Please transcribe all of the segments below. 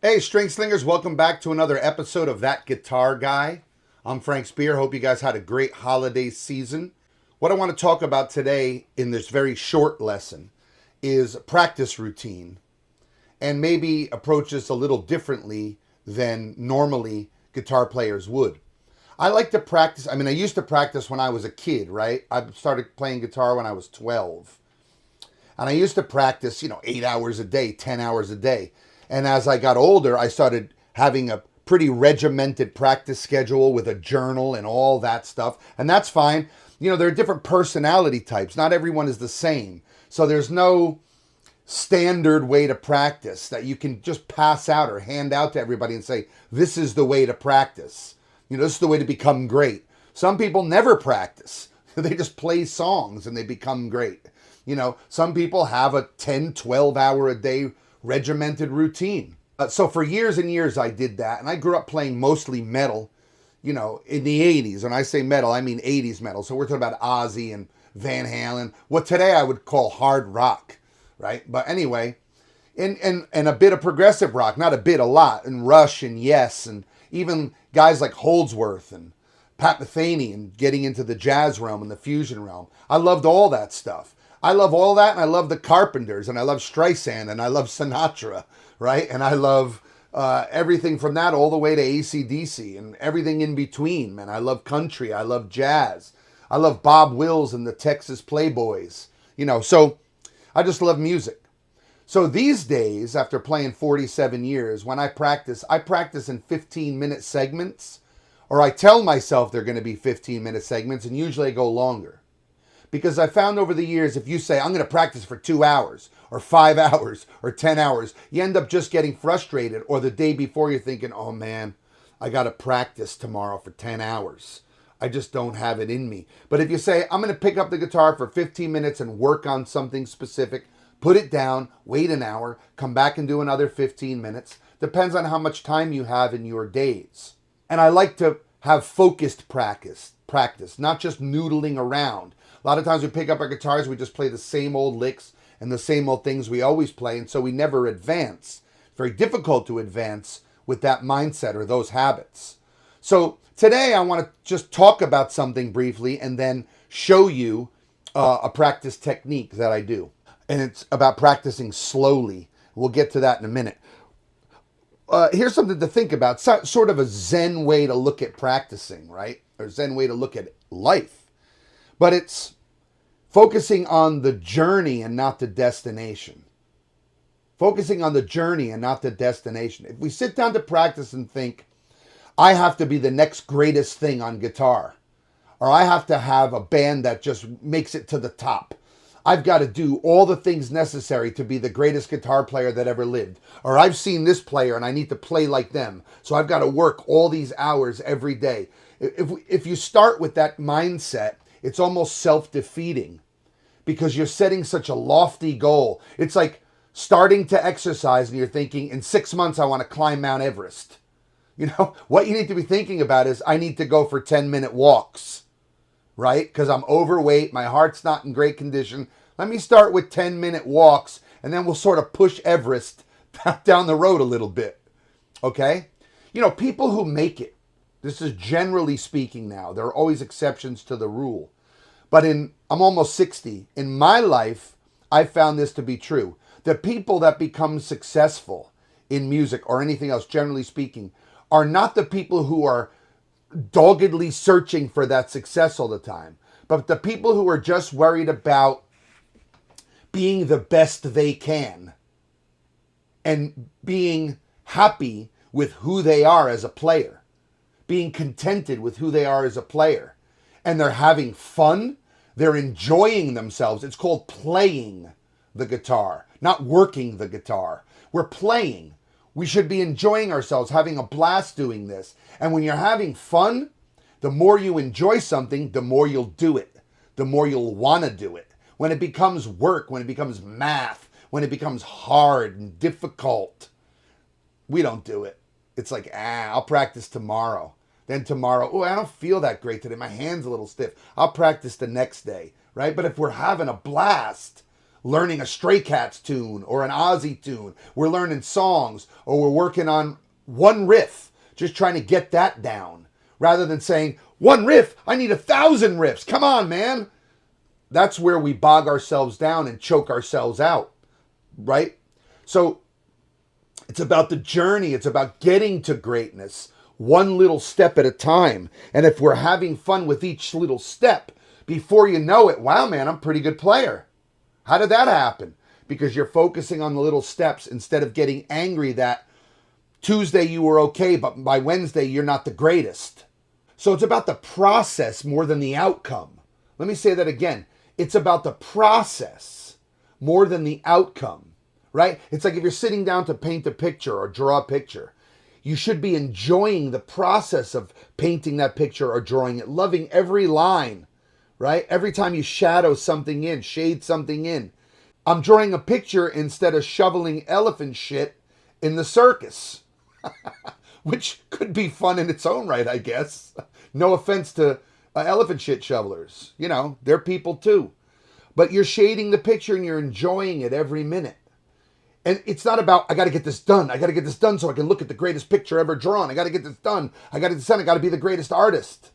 Hey, String Slingers, welcome back to another episode of That Guitar Guy. I'm Frank Spear. Hope you guys had a great holiday season. What I want to talk about today in this very short lesson is practice routine and maybe approach this a little differently than normally guitar players would. I like to practice. I used to practice when I was a kid, right? I started playing guitar when I was 12. And I used to practice, 8 hours a day, 10 hours a day. And as I got older, I started having a pretty regimented practice schedule with a journal and all that stuff. And that's fine. There are different personality types. Not everyone is the same. So there's no standard way to practice that you can just pass out or hand out to everybody and say, this is the way to practice. This is the way to become great. Some people never practice. They just play songs and they become great. Some people have a 10, 12 hour a day regimented routine. So for years and years I did that. And I grew up playing mostly metal, in the 80s. When I say metal, I mean 80s metal. So we're talking about Ozzy and Van Halen, what today I would call hard rock, right? But anyway, and a bit of progressive rock, not a bit, a lot. And Rush and Yes, and even guys like Holdsworth and Pat Metheny, and getting into the jazz realm and the fusion realm. I loved all that stuff. I love all that, and I love the Carpenters, and I love Streisand, and I love Sinatra, right? And I love everything from that all the way to AC/DC and everything in between, man. I love country. I love jazz. I love Bob Wills and the Texas Playboys. So I just love music. So these days, after playing 47 years, when I practice in 15-minute segments, or I tell myself they're going to be 15-minute segments, and usually I go longer. Because I found over the years, if you say, I'm going to practice for 2 hours, or 5 hours, or 10 hours, you end up just getting frustrated, or the day before you're thinking, oh man, I got to practice tomorrow for 10 hours. I just don't have it in me. But if you say, I'm going to pick up the guitar for 15 minutes and work on something specific, put it down, wait an hour, come back and do another 15 minutes, depends on how much time you have in your days. And I like to have focused practice, not just noodling around. A lot of times we pick up our guitars, we just play the same old licks and the same old things we always play, and so we never advance. It's very difficult to advance with that mindset or those habits. So today I want to just talk about something briefly and then show you a practice technique that I do. And it's about practicing slowly. We'll get to that in a minute. Here's something to think about. Sort of a Zen way to look at practicing, right? Or Zen way to look at life. But it's focusing on the journey and not the destination. Focusing on the journey and not the destination. If we sit down to practice and think, I have to be the next greatest thing on guitar, or I have to have a band that just makes it to the top. I've got to do all the things necessary to be the greatest guitar player that ever lived. Or I've seen this player and I need to play like them. So I've got to work all these hours every day. If you start with that mindset, it's almost self-defeating because you're setting such a lofty goal. It's like starting to exercise and you're thinking, in 6 months, I want to climb Mount Everest. What you need to be thinking about is, I need to go for 10-minute walks, right? Because I'm overweight, my heart's not in great condition. Let me start with 10-minute walks, and then we'll sort of push Everest down the road a little bit, okay? People who make it, this is generally speaking now, there are always exceptions to the rule. But I'm almost 60. In my life, I found this to be true. The people that become successful in music or anything else, generally speaking, are not the people who are doggedly searching for that success all the time, but the people who are just worried about being the best they can and being happy with who they are as a player, being contented with who they are as a player, and they're having fun, they're enjoying themselves. It's called playing the guitar, not working the guitar. We're playing. We should be enjoying ourselves, having a blast doing this. And when you're having fun, the more you enjoy something, the more you'll do it, the more you'll want to do it. When it becomes work, when it becomes math, when it becomes hard and difficult, we don't do it. It's like, I'll practice tomorrow. Then tomorrow, I don't feel that great today. My hand's a little stiff. I'll practice the next day, right? But if we're having a blast, learning a Stray Cats tune or an Ozzy tune. We're learning songs, or we're working on one riff, just trying to get that down. Rather than saying, one riff, I need 1,000 riffs. Come on, man. That's where we bog ourselves down and choke ourselves out, right? So it's about the journey. It's about getting to greatness, one little step at a time. And if we're having fun with each little step, before you know it, wow, man, I'm a pretty good player. How did that happen? Because you're focusing on the little steps instead of getting angry that Tuesday you were okay, but by Wednesday you're not the greatest. So it's about the process more than the outcome. Let me say that again. It's about the process more than the outcome, right? It's like if you're sitting down to paint a picture or draw a picture, you should be enjoying the process of painting that picture or drawing it, loving every line, right? Every time you shadow something in, shade something in. I'm drawing a picture instead of shoveling elephant shit in the circus, which could be fun in its own right, I guess. No offense to elephant shit shovelers. You know, they're people too. But you're shading the picture and you're enjoying it every minute. And it's not about, I got to get this done. I got to get this done so I can look at the greatest picture ever drawn. I got to get this done. I got to get this done. I got to be the greatest artist.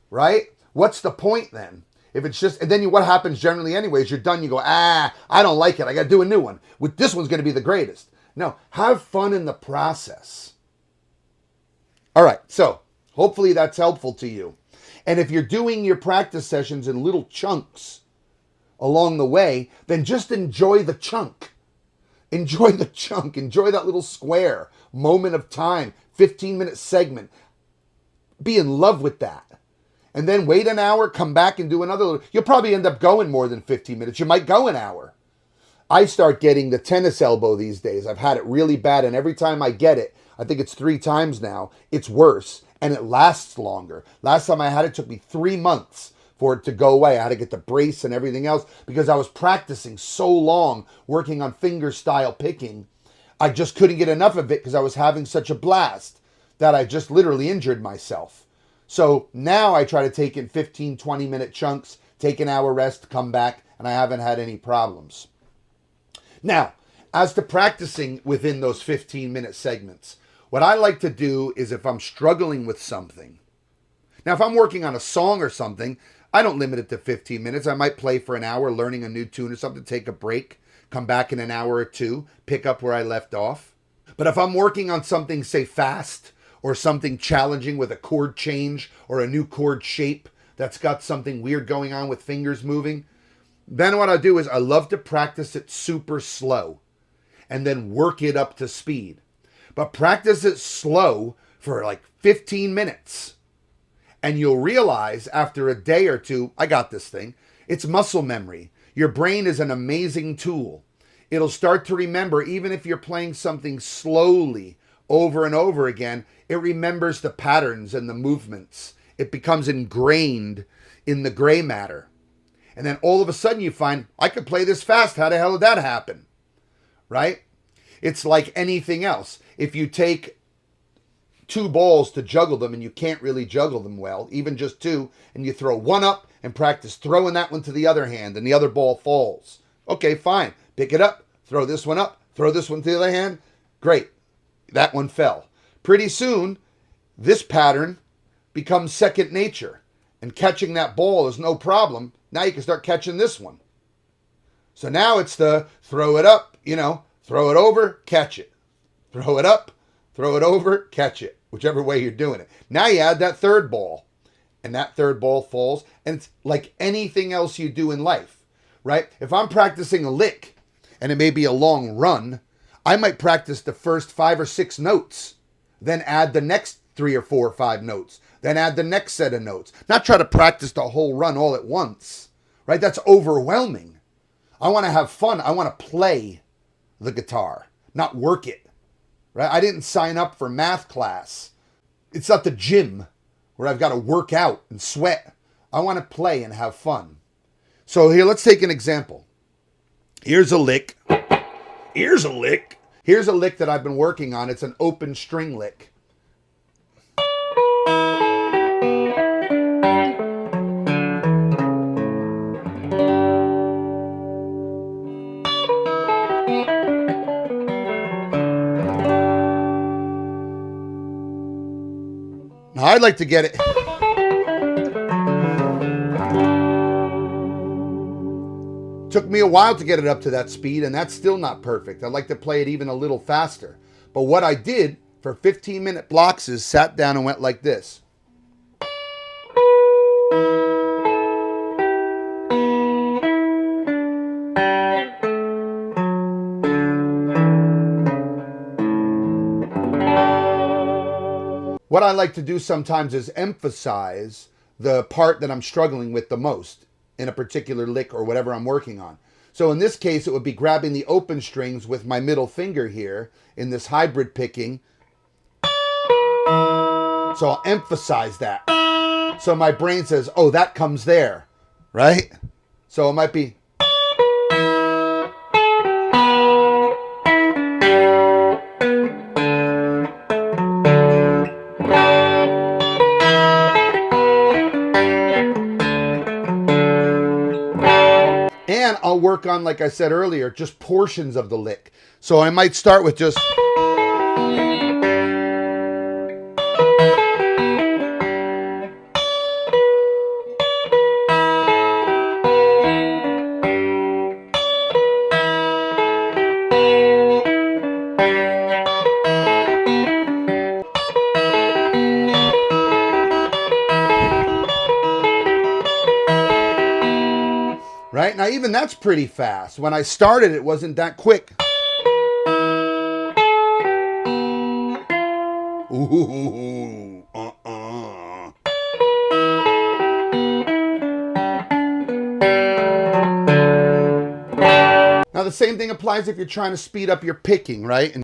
Right? What's the point then? If it's just, and then what happens generally anyways, you're done, you go, I don't like it. I got to do a new one. With this one's going to be the greatest. No, have fun in the process. All right, so hopefully that's helpful to you. And if you're doing your practice sessions in little chunks along the way, then just enjoy the chunk. Enjoy the chunk. Enjoy that little square, moment of time, 15-minute segment. Be in love with that. And then wait an hour, come back and do another little. You'll probably end up going more than 15 minutes. You might go an hour. I start getting the tennis elbow these days. I've had it really bad, and every time I get it, I think it's 3 times now, it's worse, and it lasts longer. Last time I had it, it took me 3 months for it to go away. I had to get the brace and everything else because I was practicing so long, working on finger-style picking. I just couldn't get enough of it because I was having such a blast that I just literally injured myself. So now I try to take in 15, 20-minute chunks, take an hour rest, come back, and I haven't had any problems. Now, as to practicing within those 15-minute segments, what I like to do is if I'm struggling with something. Now, if I'm working on a song or something, I don't limit it to 15 minutes. I might play for an hour, learning a new tune or something, take a break, come back in an hour or two, pick up where I left off. But if I'm working on something, say, fast, or something challenging with a chord change or a new chord shape that's got something weird going on with fingers moving, then what I do is I love to practice it super slow and then work it up to speed. But practice it slow for like 15 minutes. And you'll realize after a day or two, I got this thing. It's muscle memory. Your brain is an amazing tool. It'll start to remember, even if you're playing something slowly over and over again, it remembers the patterns and the movements. It becomes ingrained in the gray matter. And then all of a sudden you find, I could play this fast. How the hell did that happen? Right? It's like anything else. If you take 2 balls to juggle them and you can't really juggle them well, even just 2, and you throw one up and practice throwing that one to the other hand and the other ball falls. Okay, fine. Pick it up, throw this one up, throw this one to the other hand. Great. That one fell. Pretty soon, this pattern becomes second nature. And catching that ball is no problem. Now you can start catching this one. So now it's the throw it up, throw it over, catch it. Throw it up, throw it over, catch it. Whichever way you're doing it. Now you add that third ball. And that third ball falls. And it's like anything else you do in life, right? If I'm practicing a lick, and it may be a long run, I might practice the first 5 or 6 notes, then add the next 3 or 4 or 5 notes, then add the next set of notes. Not try to practice the whole run all at once, right? That's overwhelming. I want to have fun. I want to play the guitar, not work it, right? I didn't sign up for math class. It's not the gym where I've got to work out and sweat. I want to play and have fun. So here, let's take an example. Here's a lick. Here's a lick. Here's a lick that I've been working on. It's an open string lick. Now I'd like to get it. Took me a while to get it up to that speed, and that's still not perfect. I'd like to play it even a little faster. But what I did for 15-minute blocks is sat down and went like this. What I like to do sometimes is emphasize the part that I'm struggling with the most in a particular lick or whatever I'm working on. So in this case, it would be grabbing the open strings with my middle finger here in this hybrid picking. So I'll emphasize that. So my brain says, oh, that comes there, right? So it might be. And I'll work on, like I said earlier, just portions of the lick. So I might start with just. Right? Now, even that's pretty fast. When I started, it wasn't that quick. Ooh, Now, the same thing applies if you're trying to speed up your picking, right? And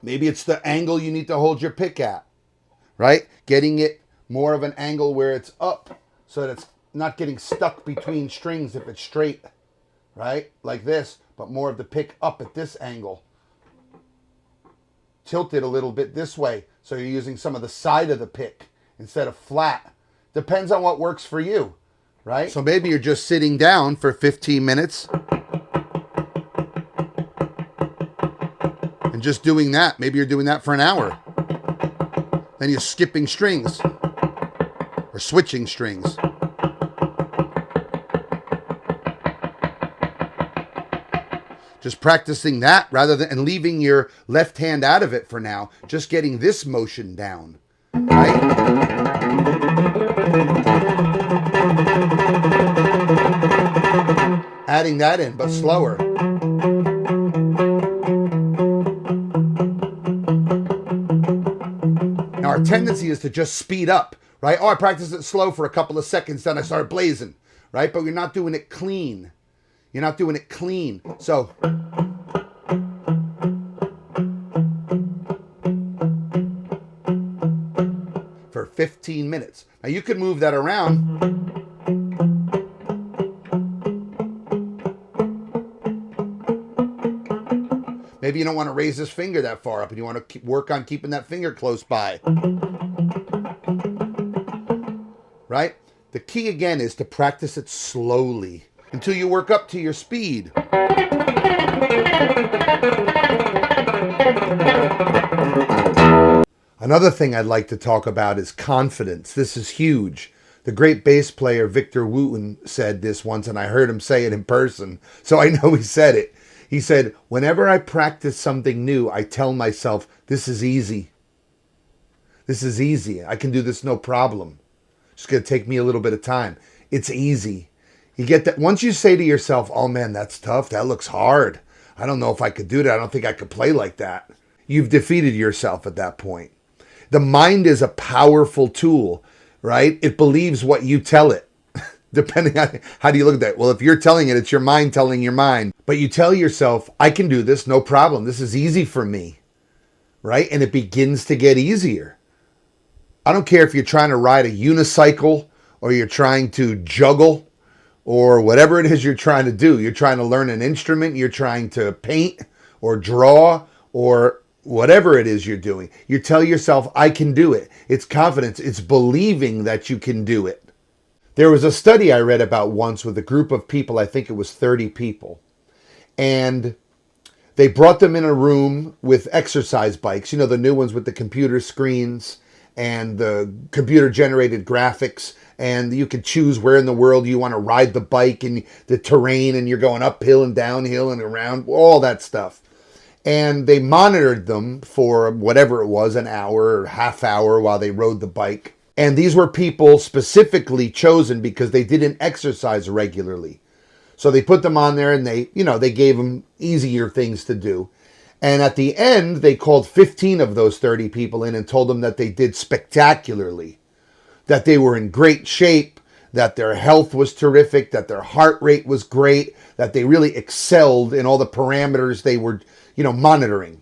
maybe it's the angle you need to hold your pick at, right? Getting it more of an angle where it's up so that it's not getting stuck between strings if it's straight, right? Like this, but more of the pick up at this angle. Tilt it a little bit this way so you're using some of the side of the pick instead of flat. Depends on what works for you, right? So maybe you're just sitting down for 15 minutes and just doing that. Maybe you're doing that for an hour. Then you're skipping strings or switching strings. Just practicing that rather than and leaving your left hand out of it for now. Just getting this motion down, right? Adding that in, but slower. Now our tendency is to just speed up, right? Oh, I practiced it slow for a couple of seconds, then I started blazing, right? But you're not doing it clean. You're not doing it clean. So for 15 minutes. Now you can move that around. Maybe you don't want to raise this finger that far up and you want to work on keeping that finger close by. Right? The key again is to practice it slowly until you work up to your speed. Another thing I'd like to talk about is confidence. This is huge. The great bass player Victor Wooten said this once, and I heard him say it in person, so I know he said it. He said, whenever I practice something new, I tell myself, this is easy. This is easy. I can do this no problem. It's going to take me a little bit of time. It's easy. You get that. Once you say to yourself, oh man, that's tough. That looks hard. I don't know if I could do that. I don't think I could play like that. You've defeated yourself at that point. The mind is a powerful tool, right? It believes what you tell it. Depending on how do you look at that? Well, if you're telling it, it's your mind telling your mind. But you tell yourself, I can do this, no problem. This is easy for me, right? And it begins to get easier. I don't care if you're trying to ride a unicycle or you're trying to juggle or whatever it is you're trying to do. You're trying to learn an instrument, you're trying to paint or draw or whatever it is you're doing. You tell yourself, I can do it. It's confidence. It's believing that you can do it. There was a study I read about once with a group of people, I think it was 30 people. And They brought them in a room with exercise bikes, you know, the new ones with the computer screens and the computer-generated graphics, and you could choose where in the world you want to ride the bike and the terrain, and you're going uphill and downhill and around, all that stuff. And they monitored them for whatever it was, an hour or half hour while they rode the bike. And these were people specifically chosen because they didn't exercise regularly. So they put them on there and they gave them easier things to do. And at the end, they called 15 of those 30 people in and told them that they did spectacularly, that they were in great shape, that their health was terrific, that their heart rate was great, that they really excelled in all the parameters they were, monitoring.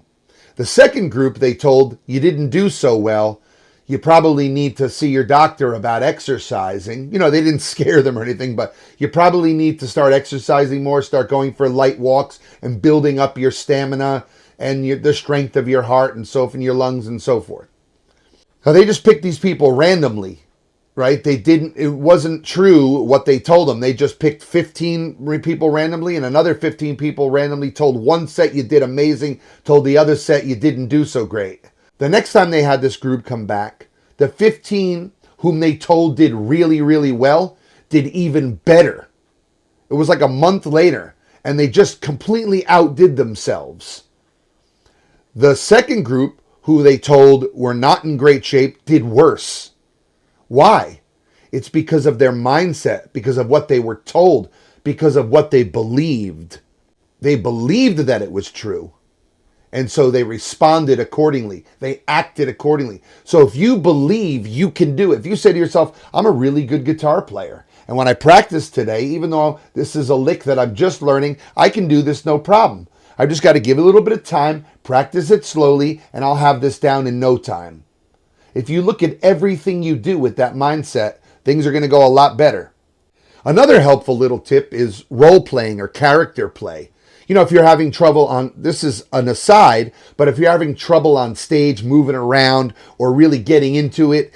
The second group, they told, you didn't do so well. You probably need to see your doctor about exercising. They didn't scare them or anything, but you probably need to start exercising more, start going for light walks and building up your stamina and the strength of your heart and so forth, your lungs and so forth. Now, they just picked these people randomly, right? It wasn't true what they told them. They just picked 15 people randomly, and another 15 people randomly told one set you did amazing, told the other set you didn't do so great. The next time they had this group come back, the 15 whom they told did really, really well, did even better. It was like a month later, and they just completely outdid themselves. The second group, who they told were not in great shape, did worse. Why? It's because of their mindset, because of what they were told, because of what they believed. They believed that it was true. And so they responded accordingly. They acted accordingly. So if you believe you can do it, if you say to yourself, I'm a really good guitar player, and when I practice today, even though this is a lick that I'm just learning, I can do this no problem. I've just got to give it a little bit of time, practice it slowly, and I'll have this down in no time. If you look at everything you do with that mindset, things are going to go a lot better. Another helpful little tip is role playing or character play. If you're having trouble this is an aside, but if you're having trouble on stage moving around or really getting into it,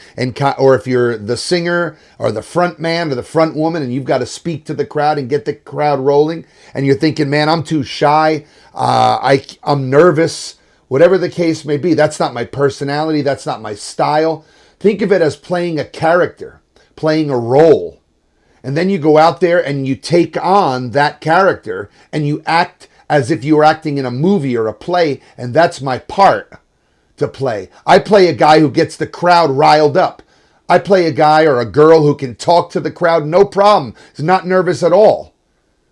or if you're the singer or the front man or the front woman and you've got to speak to the crowd and get the crowd rolling, and you're thinking, man, I'm too shy, I'm nervous, whatever the case may be, that's not my personality, that's not my style. Think of it as playing a character, playing a role. And then you go out there and you take on that character and you act as if you were acting in a movie or a play, and that's my part to play. I play a guy who gets the crowd riled up. I play a guy or a girl who can talk to the crowd, no problem. He's not nervous at all.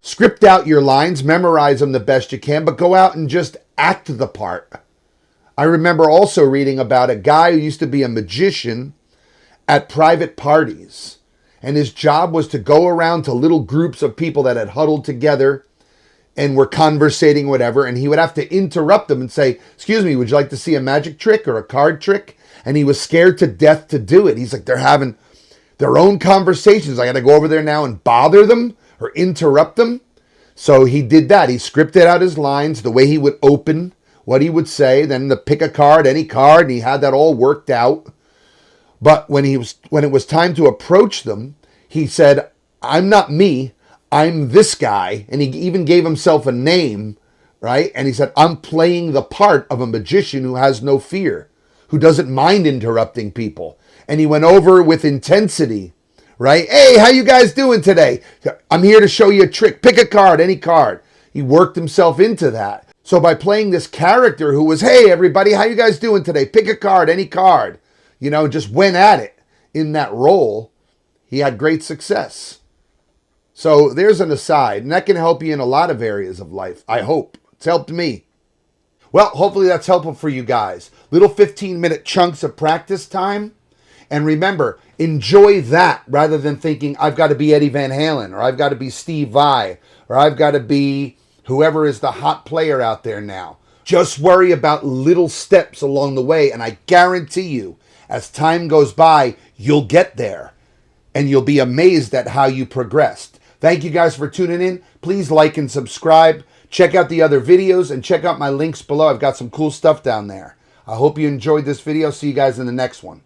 Script out your lines, memorize them the best you can, but go out and just act the part. I remember also reading about a guy who used to be a magician at private parties. And his job was to go around to little groups of people that had huddled together and were conversating, whatever. And he would have to interrupt them and say, excuse me, would you like to see a magic trick or a card trick? And he was scared to death to do it. He's like, they're having their own conversations. I got to go over there now and bother them or interrupt them. So he did that. He scripted out his lines, the way he would open, what he would say, then to pick a card, any card, and he had that all worked out. But when it was time to approach them, he said, I'm not me, I'm this guy. And he even gave himself a name, right? And he said, I'm playing the part of a magician who has no fear, who doesn't mind interrupting people. And he went over with intensity, right? Hey, how you guys doing today? I'm here to show you a trick. Pick a card, any card. He worked himself into that. So by playing this character who was, hey, everybody, how you guys doing today? Pick a card, any card. Just went at it in that role. He had great success. So there's an aside, and that can help you in a lot of areas of life. I hope. It's helped me. Well, hopefully that's helpful for you guys. Little 15-minute chunks of practice time. And remember, enjoy that rather than thinking, I've got to be Eddie Van Halen, or I've got to be Steve Vai, or I've got to be whoever is the hot player out there now. Just worry about little steps along the way, and I guarantee you, as time goes by, you'll get there, and you'll be amazed at how you progressed. Thank you guys for tuning in. Please like and subscribe. Check out the other videos, and check out my links below. I've got some cool stuff down there. I hope you enjoyed this video. See you guys in the next one.